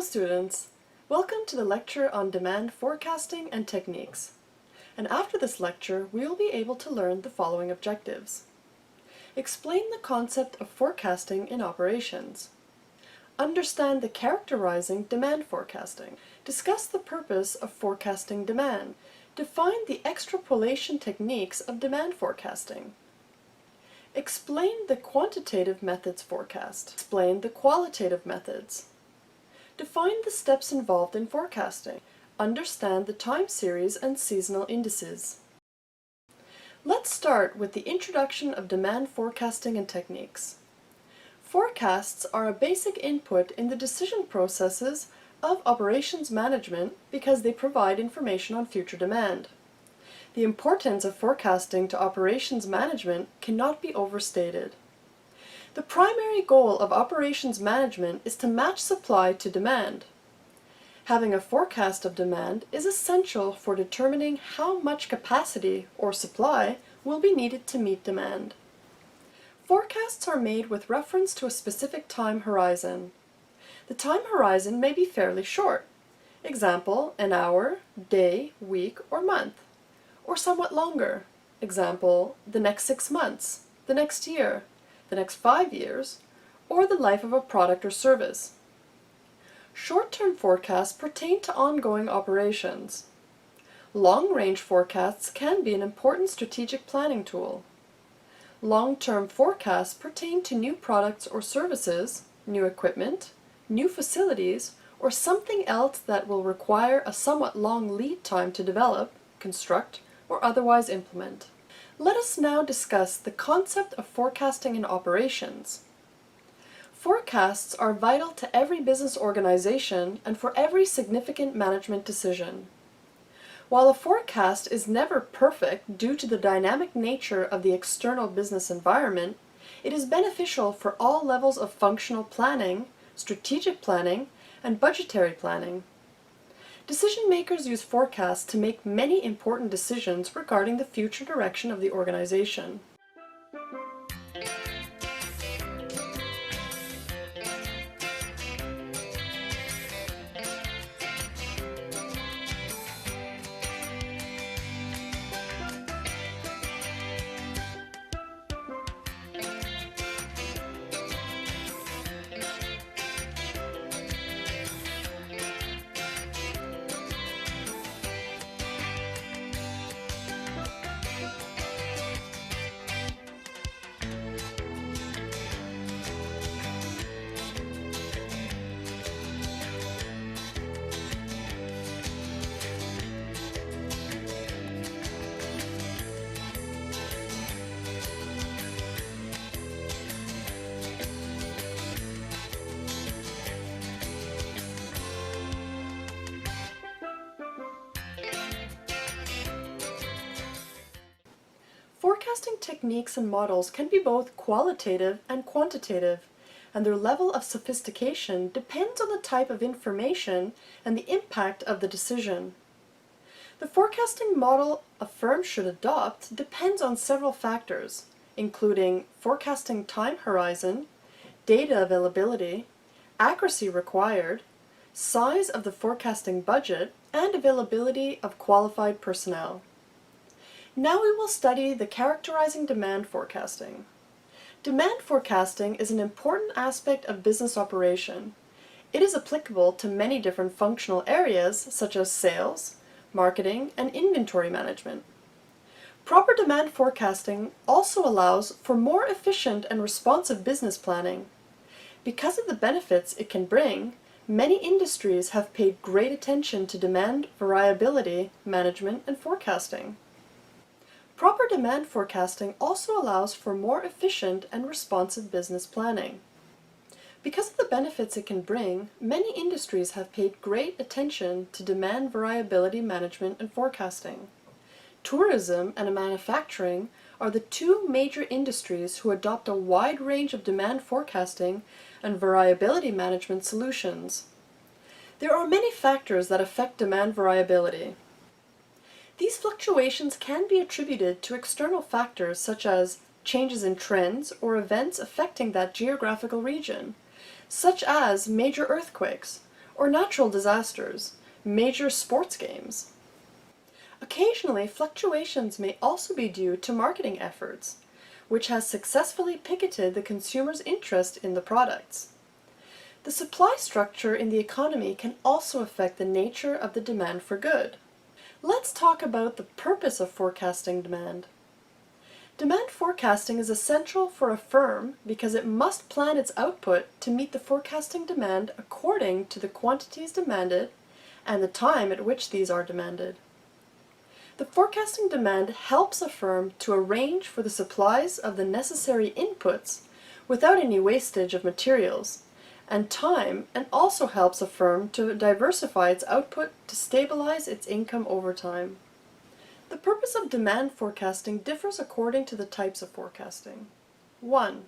students, welcome to the lecture on demand forecasting and techniques. And after this lecture, we will be able to learn the following objectives. Explain the concept of forecasting in operations. Understand the characterizing demand forecasting. Discuss the purpose of forecasting demand. Define the extrapolation techniques of demand forecasting. Explain the quantitative methods forecast. Explain the qualitative methods. Define the steps involved in forecasting. Understand the time series and seasonal indices. Let's start with the introduction of demand forecasting and techniques. Forecasts are a basic input in the decision processes of operations management because they provide information on future demand. The importance of forecasting to operations management cannot be overstated. The primary goal of operations management is to match supply to demand. Having a forecast of demand is essential for determining how much capacity or supply will be needed to meet demand. Forecasts are made with reference to a specific time horizon. The time horizon may be fairly short. Example, an hour, day, week, or month. Or somewhat longer. Example, the next 6 months, the next year, the next 5 years, or the life of a product or service. Short-term forecasts pertain to ongoing operations. Long-range forecasts can be an important strategic planning tool. Long-term forecasts pertain to new products or services, new equipment, new facilities, or something else that will require a somewhat long lead time to develop, construct, or otherwise implement. Let us now discuss the concept of forecasting in operations. Forecasts are vital to every business organization and for every significant management decision. While a forecast is never perfect due to the dynamic nature of the external business environment, it is beneficial for all levels of functional planning, strategic planning, and budgetary planning. Decision makers use forecasts to make many important decisions regarding the future direction of the organization. Forecasting techniques and models can be both qualitative and quantitative, and their level of sophistication depends on the type of information and the impact of the decision. The forecasting model a firm should adopt depends on several factors, including forecasting time horizon, data availability, accuracy required, size of the forecasting budget, and availability of qualified personnel. Now we will study the characterizing demand forecasting. Demand forecasting is an important aspect of business operation. It is applicable to many different functional areas such as sales, marketing, and inventory management. Proper demand forecasting also allows for more efficient and responsive business planning. Because of the benefits it can bring, many industries have paid great attention to demand variability management and forecasting. Proper demand forecasting also allows for more efficient and responsive business planning. Because of the benefits it can bring, many industries have paid great attention to demand variability management and forecasting. Tourism and manufacturing are the two major industries who adopt a wide range of demand forecasting and variability management solutions. There are many factors that affect demand variability. These fluctuations can be attributed to external factors such as changes in trends or events affecting that geographical region, such as major earthquakes, or natural disasters, major sports games. Occasionally, fluctuations may also be due to marketing efforts, which has successfully picketed the consumer's interest in the products. The supply structure in the economy can also affect the nature of the demand for good. Let's talk about the purpose of forecasting demand. Demand forecasting is essential for a firm because it must plan its output to meet the forecasting demand according to the quantities demanded and the time at which these are demanded. The forecasting demand helps a firm to arrange for the supplies of the necessary inputs without any wastage of materials and time, and also helps a firm to diversify its output to stabilize its income over time. The purpose of demand forecasting differs according to the types of forecasting. 1.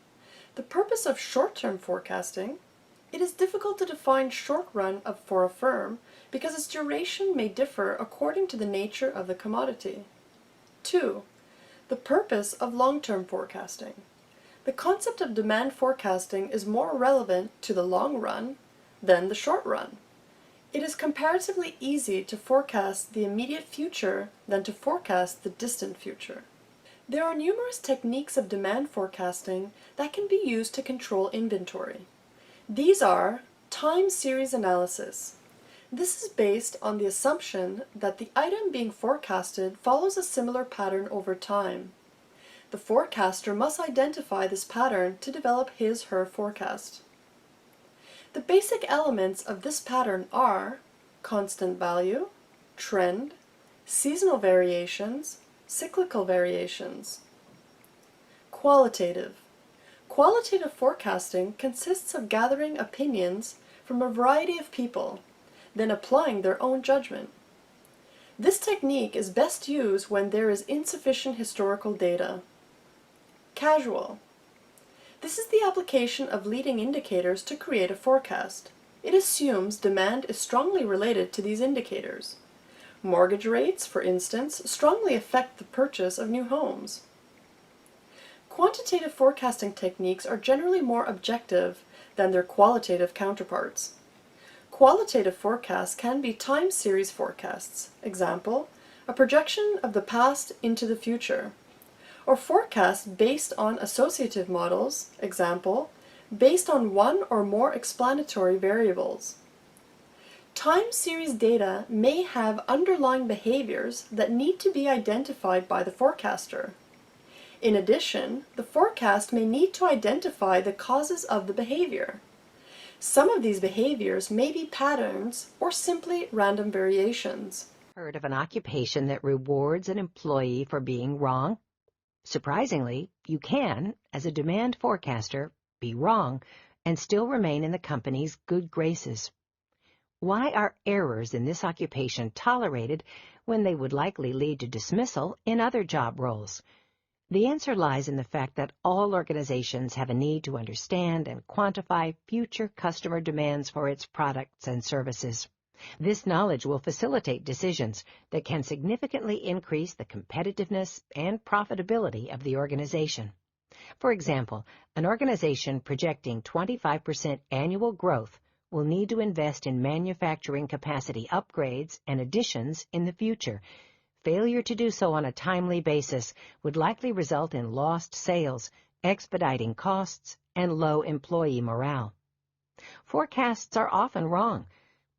The purpose of short-term forecasting. It is difficult to define short run for a firm because its duration may differ according to the nature of the commodity. 2. The purpose of long-term forecasting. The concept of demand forecasting is more relevant to the long run than the short run. It is comparatively easy to forecast the immediate future than to forecast the distant future. There are numerous techniques of demand forecasting that can be used to control inventory. These are time series analysis. This is based on the assumption that the item being forecasted follows a similar pattern over time. The forecaster must identify this pattern to develop his/her forecast. The basic elements of this pattern are constant value, trend, seasonal variations, cyclical variations. Qualitative. Qualitative forecasting consists of gathering opinions from a variety of people, then applying their own judgment. This technique is best used when there is insufficient historical data. Casual. This is the application of leading indicators to create a forecast. It assumes demand is strongly related to these indicators. Mortgage rates, for instance, strongly affect the purchase of new homes. Quantitative forecasting techniques are generally more objective than their qualitative counterparts. Qualitative forecasts can be time series forecasts, example, a projection of the past into the future, or forecasts based on associative models, example, based on one or more explanatory variables. Time series data may have underlying behaviors that need to be identified by the forecaster. In addition, the forecast may need to identify the causes of the behavior. Some of these behaviors may be patterns or simply random variations. Heard of an occupation that rewards an employee for being wrong? Surprisingly, you can, as a demand forecaster, be wrong and still remain in the company's good graces. Why are errors in this occupation tolerated when they would likely lead to dismissal in other job roles? The answer lies in the fact that all organizations have a need to understand and quantify future customer demands for its products and services. This knowledge will facilitate decisions that can significantly increase the competitiveness and profitability of the organization. For example, an organization projecting 25% annual growth will need to invest in manufacturing capacity upgrades and additions in the future. Failure to do so on a timely basis would likely result in lost sales, expediting costs, and low employee morale. Forecasts are often wrong.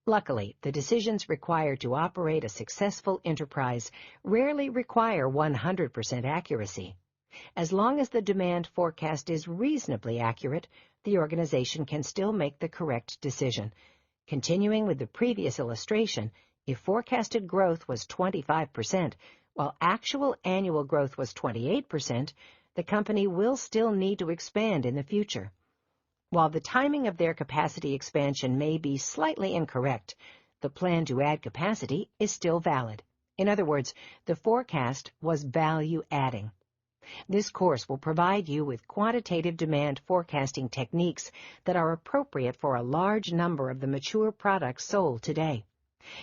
Luckily, the decisions required to operate a successful enterprise rarely require 100% accuracy. As long as the demand forecast is reasonably accurate, the organization can still make the correct decision. Continuing with the previous illustration, if forecasted growth was 25%, while actual annual growth was 28%, the company will still need to expand in the future. While the timing of their capacity expansion may be slightly incorrect, the plan to add capacity is still valid. In other words, the forecast was value-adding. This course will provide you with quantitative demand forecasting techniques that are appropriate for a large number of the mature products sold today.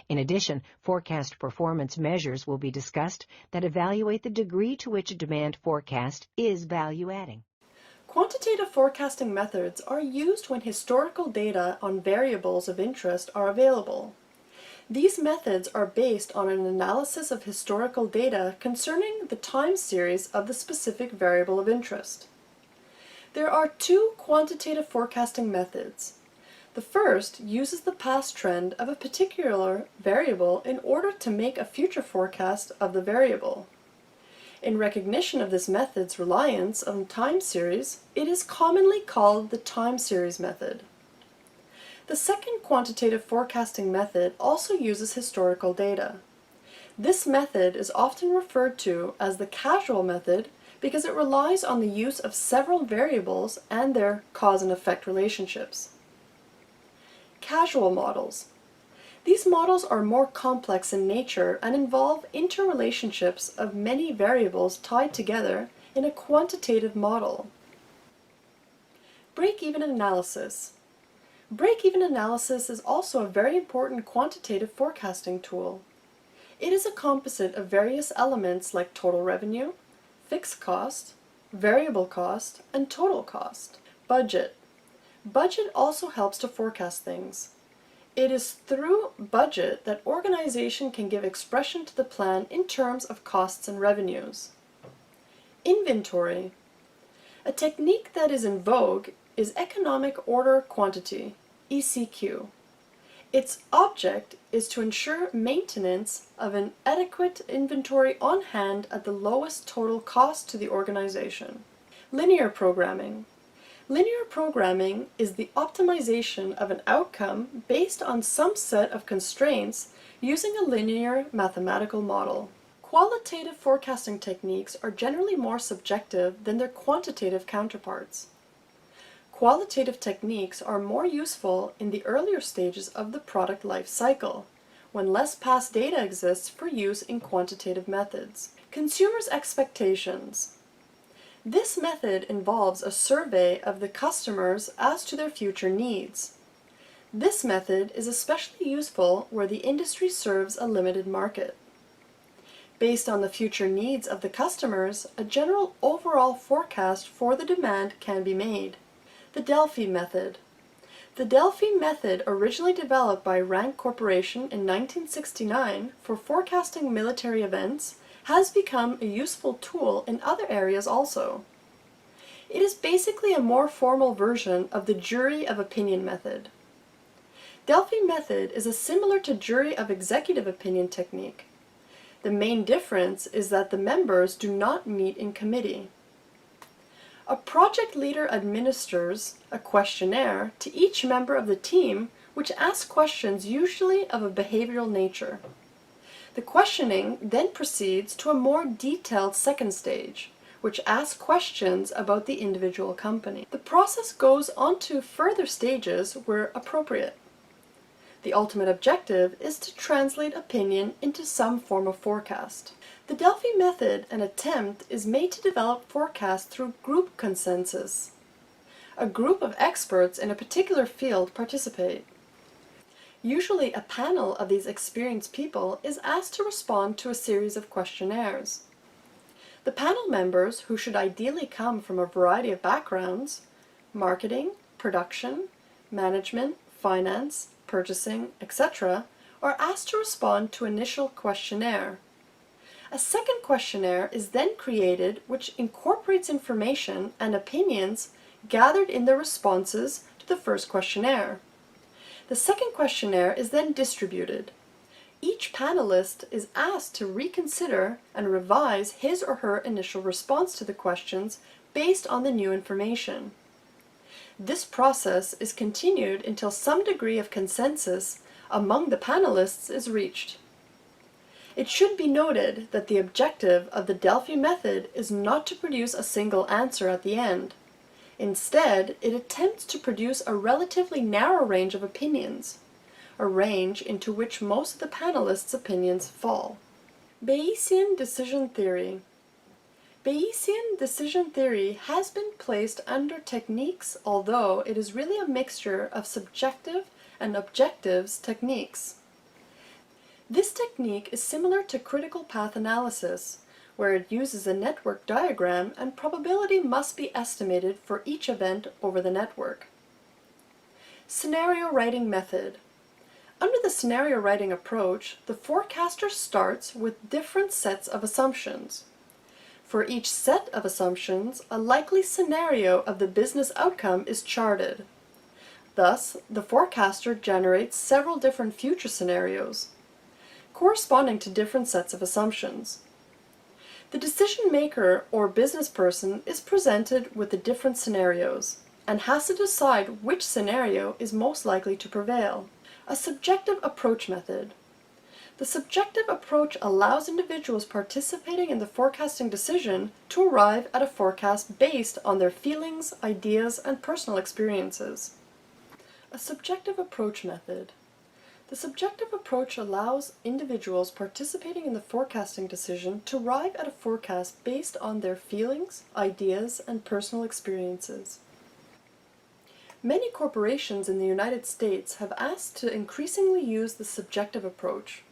In addition, forecast performance measures will be discussed that evaluate the degree to which a demand forecast is value-adding. Quantitative forecasting methods are used when historical data on variables of interest are available. These methods are based on an analysis of historical data concerning the time series of the specific variable of interest. There are two quantitative forecasting methods. The first uses the past trend of a particular variable in order to make a future forecast of the variable. In recognition of this method's reliance on time series, it is commonly called the time series method. The second quantitative forecasting method also uses historical data. This method is often referred to as the causal method because it relies on the use of several variables and their cause and effect relationships. Causal models. These models are more complex in nature and involve interrelationships of many variables tied together in a quantitative model. Break-even analysis. Break-even analysis is also a very important quantitative forecasting tool. It is a composite of various elements like total revenue, fixed cost, variable cost, and total cost. Budget. Budget also helps to forecast things. It is through budget that organization can give expression to the plan in terms of costs and revenues. Inventory. A technique that is in vogue is economic order quantity, ECQ. Its object is to ensure maintenance of an adequate inventory on hand at the lowest total cost to the organization. Linear programming. Linear programming is the optimization of an outcome based on some set of constraints using a linear mathematical model. Qualitative forecasting techniques are generally more subjective than their quantitative counterparts. Qualitative techniques are more useful in the earlier stages of the product life cycle, when less past data exists for use in quantitative methods. Consumers' expectations. This method involves a survey of the customers as to their future needs. This method is especially useful where the industry serves a limited market. Based on the future needs of the customers, a general overall forecast for the demand can be made. The Delphi method. The Delphi method, originally developed by Rank Corporation in 1969 for forecasting military events, has become a useful tool in other areas also. It is basically a more formal version of the jury of opinion method. Delphi method is a similar to jury of executive opinion technique. The main difference is that the members do not meet in committee. A project leader administers a questionnaire to each member of the team which asks questions usually of a behavioral nature. The questioning then proceeds to a more detailed second stage, which asks questions about the individual company. The process goes on to further stages where appropriate. The ultimate objective is to translate opinion into some form of forecast. The Delphi method, an attempt, is made to develop forecasts through group consensus. A group of experts in a particular field participate. Usually a panel of these experienced people is asked to respond to a series of questionnaires. The panel members, who should ideally come from a variety of backgrounds, marketing, production, management, finance, purchasing, etc., are asked to respond to initial questionnaire. A second questionnaire is then created which incorporates information and opinions gathered in the responses to the first questionnaire. The second questionnaire is then distributed. Each panelist is asked to reconsider and revise his or her initial response to the questions based on the new information. This process is continued until some degree of consensus among the panelists is reached. It should be noted that the objective of the Delphi method is not to produce a single answer at the end. Instead, it attempts to produce a relatively narrow range of opinions, a range into which most of the panelists' opinions fall. Bayesian decision theory. Bayesian decision theory has been placed under techniques, although it is really a mixture of subjective and objective techniques. This technique is similar to critical path analysis, where it uses a network diagram and probability must be estimated for each event over the network. Scenario writing method. Under the scenario writing approach, the forecaster starts with different sets of assumptions. For each set of assumptions, a likely scenario of the business outcome is charted. Thus, the forecaster generates several different future scenarios, corresponding to different sets of assumptions. The decision maker or business person is presented with the different scenarios and has to decide which scenario is most likely to prevail. A subjective approach method. The subjective approach allows individuals participating in the forecasting decision to arrive at a forecast based on their feelings, ideas, and personal experiences. A subjective approach method. The subjective approach allows individuals participating in the forecasting decision to arrive at a forecast based on their feelings, ideas, and personal experiences. Many corporations in the United States have asked to increasingly use the subjective approach.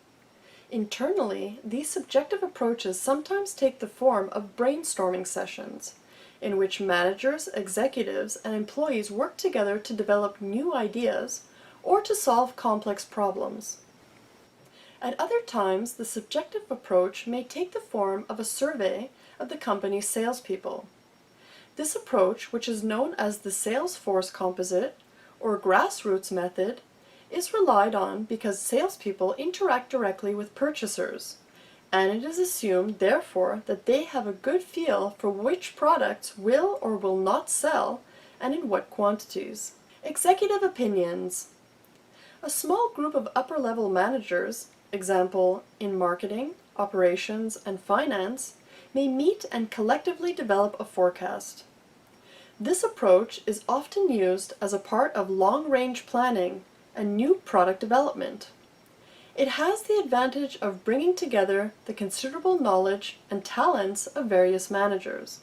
Internally, these subjective approaches sometimes take the form of brainstorming sessions, in which managers, executives, and employees work together to develop new ideas or to solve complex problems. At other times, the subjective approach may take the form of a survey of the company's salespeople. This approach, which is known as the sales force composite or grassroots method, is relied on because salespeople interact directly with purchasers, and it is assumed, therefore, that they have a good feel for which products will or will not sell and in what quantities. Executive opinions. A small group of upper-level managers, example in marketing, operations, and finance, may meet and collectively develop a forecast. This approach is often used as a part of long-range planning and new product development. It has the advantage of bringing together the considerable knowledge and talents of various managers.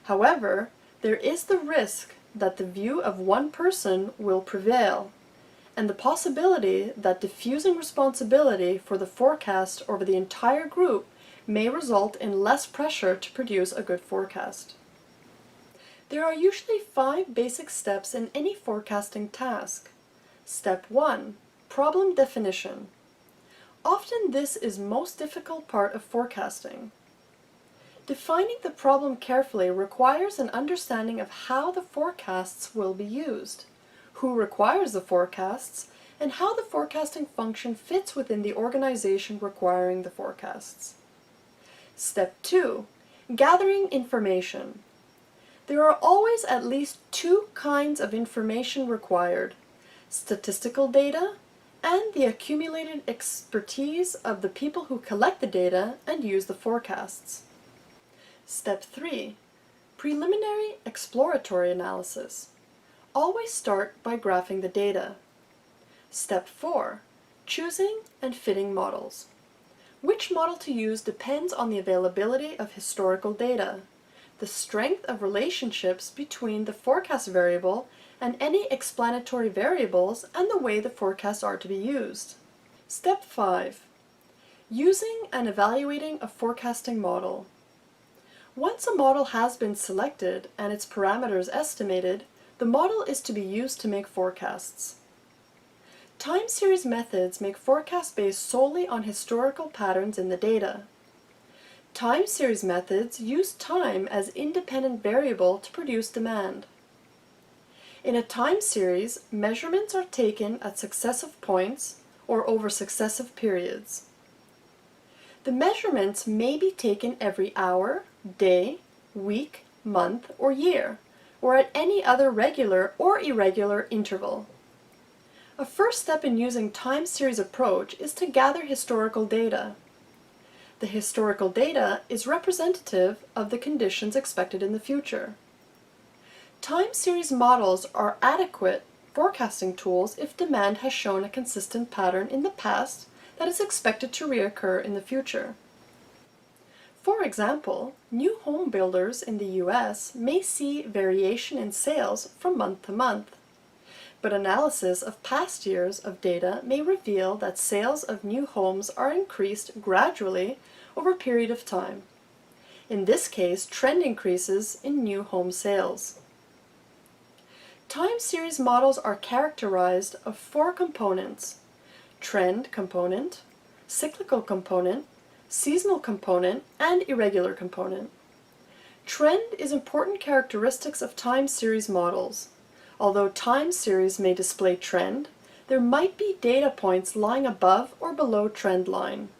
However, there is the risk that the view of one person will prevail, and the possibility that diffusing responsibility for the forecast over the entire group may result in less pressure to produce a good forecast. There are usually 5 basic steps in any forecasting task. Step 1. Problem definition. Often this is the most difficult part of forecasting. Defining the problem carefully requires an understanding of how the forecasts will be used, who requires the forecasts, and how the forecasting function fits within the organization requiring the forecasts. Step 2. Gathering information. There are always at least 2 kinds of information required: statistical data and the accumulated expertise of the people who collect the data and use the forecasts. Step 3. Preliminary exploratory analysis. Always start by graphing the data. Step 4. Choosing and fitting models. Which model to use depends on the availability of historical data, the strength of relationships between the forecast variable and any explanatory variables, and the way the forecasts are to be used. Step 5. Using and evaluating a forecasting model. Once a model has been selected and its parameters estimated, the model is to be used to make forecasts. Time series methods make forecasts based solely on historical patterns in the data. Time series methods use time as independent variable to produce demand. In a time series, measurements are taken at successive points or over successive periods. The measurements may be taken every hour, day, week, month, or year, or at any other regular or irregular interval. A first step in using time series approach is to gather historical data. The historical data is representative of the conditions expected in the future. Time series models are adequate forecasting tools if demand has shown a consistent pattern in the past that is expected to reoccur in the future. For example, new home builders in the US may see variation in sales from month to month, but analysis of past years of data may reveal that sales of new homes are increased gradually over a period of time. In this case, trend increases in new home sales. Time series models are characterized of 4 components: trend component, cyclical component, seasonal component, and irregular component. Trend is important characteristics of time series models. Although time series may display trend, there might be data points lying above or below trend line.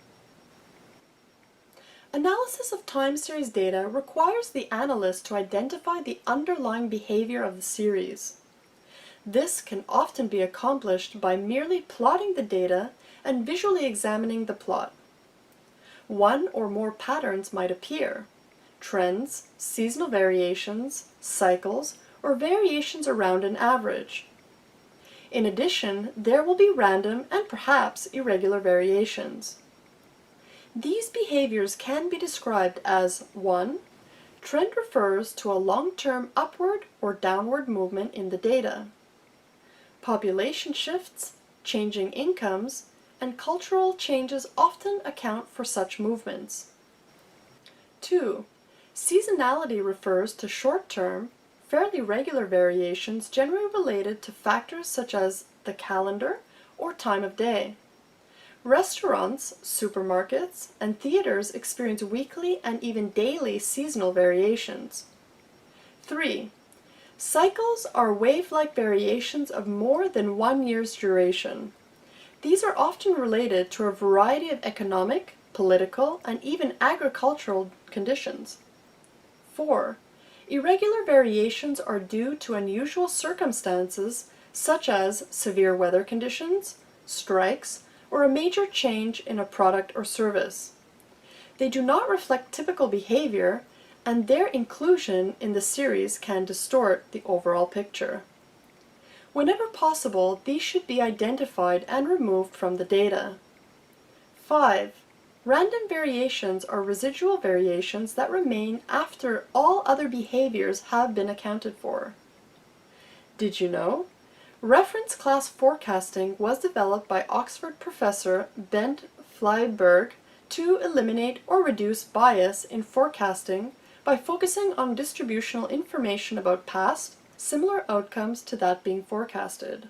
Analysis of time series data requires the analyst to identify the underlying behavior of the series. This can often be accomplished by merely plotting the data and visually examining the plot. One or more patterns might appear: trends, seasonal variations, cycles, or variations around an average. In addition, there will be random and perhaps irregular variations. These behaviors can be described as 1. Trend refers to a long-term upward or downward movement in the data. Population shifts, changing incomes, and cultural changes often account for such movements. 2. Seasonality refers to short-term, fairly regular variations generally related to factors such as the calendar or time of day. Restaurants, supermarkets, and theaters experience weekly and even daily seasonal variations. 3. Cycles are wave-like variations of more than 1 year's duration. These are often related to a variety of economic, political, and even agricultural conditions. 4. Irregular variations are due to unusual circumstances such as severe weather conditions, strikes, or a major change in a product or service. They do not reflect typical behavior, and their inclusion in the series can distort the overall picture. Whenever possible, these should be identified and removed from the data. 5. Random variations are residual variations that remain after all other behaviors have been accounted for. Did you know? Reference class forecasting was developed by Oxford professor Bent Flyberg to eliminate or reduce bias in forecasting by focusing on distributional information about past, similar outcomes to that being forecasted.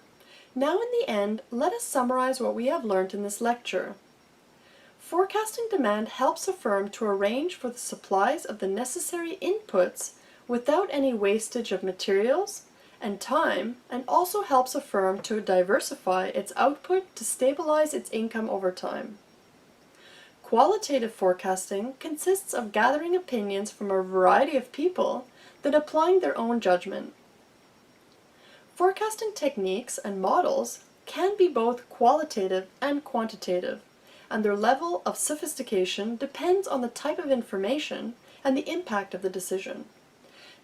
Now in the end, let us summarize what we have learned in this lecture. Forecasting demand helps a firm to arrange for the supplies of the necessary inputs without any wastage of materials and time, and also helps a firm to diversify its output to stabilize its income over time. Qualitative forecasting consists of gathering opinions from a variety of people, then applying their own judgment. Forecasting techniques and models can be both qualitative and quantitative, and their level of sophistication depends on the type of information and the impact of the decision.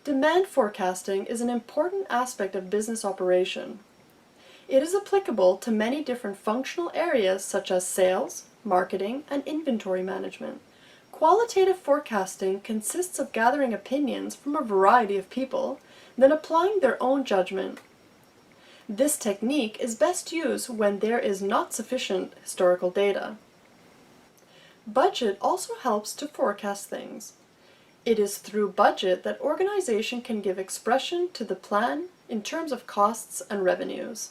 Demand forecasting is an important aspect of business operation. It is applicable to many different functional areas such as sales, marketing, and inventory management. Qualitative forecasting consists of gathering opinions from a variety of people, then applying their own judgment. This technique is best used when there is not sufficient historical data. Budget also helps to forecast things. It is through budget that organization can give expression to the plan in terms of costs and revenues.